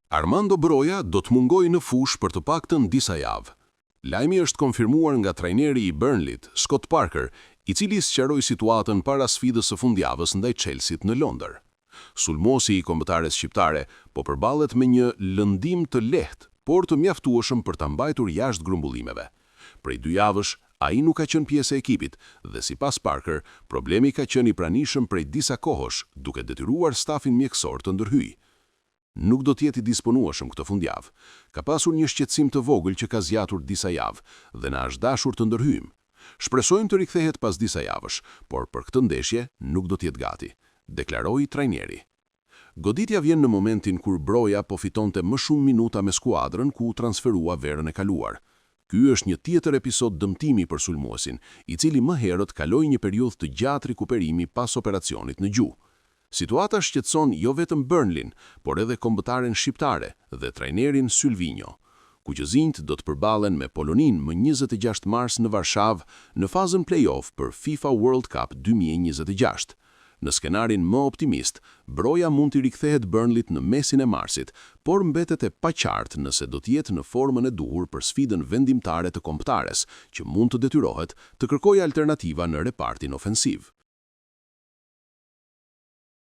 Armando Broja do të mungojë në fushë për të paktën disa javë. Lajmi është konfirmuar nga trajneri i Burnleyt, Scott Parker, i cili sqaroi situatën para sfidës së fundjavës ndaj Chelsea-t në Londër. Sulmosi i kombëtares shqiptare po përballet me një lëndim të lehtë, por të mjaftueshëm për ta mbajtur jashtë grumbullimeve. Prej 2 javësh, ai nuk ka qenë pjesë e ekipit dhe sipas Parker, problemi ka qenë i pranishëm prej disa kohësh, duke detyruar stafin mjekësor të ndërhyjë. Nuk do të jetë i disponueshëm këtë fundjavë. Ka pasur një shqetësim të vogël që ka zgjatur disa javë dhe na është dashur të ndërhyjmë. Shpresojmë të rikthehet pas disa javësh, por për këtë ndeshje nuk do të jetë gati, deklaroi trajneri. Goditja vjen në momentin kur Broja po fitonte më shumë minuta me skuadrën ku u transferua verën e kaluar. Ky është një tjetër episod dëmtimi për sulmuesin, i cili më herët kaloi një periudhë të gjatë rikuperimi pas operacionit në gjuhë. Situata shqetëson jo vetëm Burnleyn, por edhe kombëtaren shqiptare dhe trajnerin Sylvinho. Kuqëzinjt do të përballen me Polonin më 26 mars në Varshavë në fazën play-off për FIFA World Cup 2026. Në skenarin më optimist, Broja mund të rikthehet Burnleyt në mesin e marsit, por mbetet e paqartë nëse do të jetë në formën e duhur për sfidën vendimtare të kombëtares, që mund të detyrohet të kërkojë alternativa në repartin ofensiv.